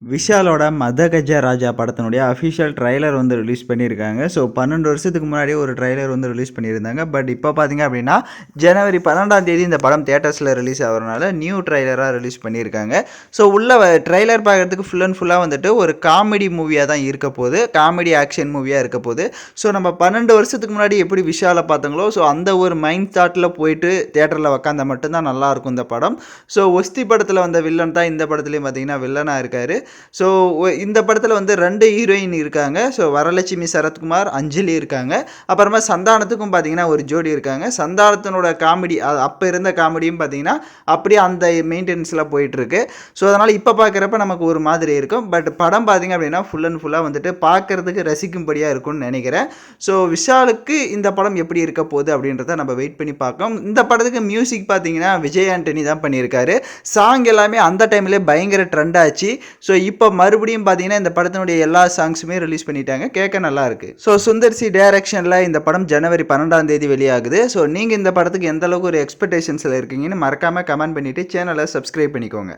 விஷாலோட மதகஜ ராஜா படத்தினுடைய official trailer வந்து release பண்ணியிருக்காங்க. ஸோ 12 வருஷத்துக்கு முன்னாடியே ஒரு ட்ரைலர் வந்து ரிலீஸ் பண்ணியிருந்தாங்க. பட் இப்போ பார்த்தீங்க அப்படின்னா, ஜனவரி 12ஆம் தேதி இந்த படம் தியேட்டர்ஸில் ரிலீஸ் ஆகிறனால நியூ ட்ரைலராக ரிலீஸ் பண்ணியிருக்காங்க. ஸோ உள்ள ட்ரைலர் பார்க்குறதுக்கு ஃபுல் அண்ட் ஃபுல்லாக வந்துட்டு ஒரு காமெடி மூவியாக தான் இருக்க போகுது. காமெடி ஆக்ஷன் மூவியாக இருக்க போகுது. ஸோ நம்ம 12 வருஷத்துக்கு முன்னாடி எப்படி விஷாலை பார்த்தாங்களோ, ஸோ அந்த ஒரு மைண்ட் தாட்டில் போயிட்டு தியேட்டரில் உக்காந்தா மட்டும்தான் நல்லாயிருக்கும் இந்த படம். ஸோ ஒஸ்தி படத்தில் வந்த வில்லன் தான் இந்த படத்துலேயும் பார்த்தீங்கன்னா வில்லனாக இருக்கார். ஸோ இந்த படத்தில் வந்து 2 ஹீரோயின் இருக்காங்க. ஸோ வரலட்சுமி சரத்குமார், அஞ்சலி இருக்காங்க. அப்புறமா சந்தானத்துக்கும் பார்த்தீங்கன்னா ஒரு ஜோடி இருக்காங்க. சந்தானத்தினோட காமெடி அப்போ இருந்த காமெடியும் பார்த்தீங்கன்னா அப்படியே அந்த மெயின்டெனன்ஸில் போயிட்டுருக்கு. ஸோ அதனால் இப்போ பார்க்குறப்ப நமக்கு ஒரு மாதிரி இருக்கும். பட் படம் பார்த்தீங்க அப்படின்னா ஃபுல் அண்ட் ஃபுல்லாக வந்துட்டு பார்க்குறதுக்கு ரசிக்கும்படியாக இருக்கும்னு நினைக்கிறேன். ஸோ விஷாலுக்கு இந்த படம் எப்படி இருக்க போகுது அப்படின்றத நம்ம வெயிட் பண்ணி பார்க்கலாம். இந்த படத்துக்கு மியூசிக் பார்த்தீங்கன்னா விஜய் ஆண்டனி தான் பண்ணியிருக்காரு. சாங் எல்லாமே அந்த டைம்லேயே பயங்கர ட்ரெண்ட் ஆச்சு. ஸோ இப்போ மறுபடியும் பார்த்தீங்கன்னா இந்த படத்தினுடைய எல்லா சாங்ஸுமே ரிலீஸ் பண்ணிட்டாங்க. கேட்க நல்லா இருக்கு. ஸோ சுந்தர் சி டைரக்ஷனில் இந்த படம் ஜனவரி 12ஆம் தேதி வெளியாகுது. ஸோ நீங்கள் இந்த படத்துக்கு எந்த அளவுக்கு ஒரு எக்ஸ்பெக்டேஷன்ஸில் இருக்கீங்கன்னு மறக்காமல் கமெண்ட் பண்ணிவிட்டு சேனலை சப்ஸ்கிரைப் பண்ணிக்கோங்க.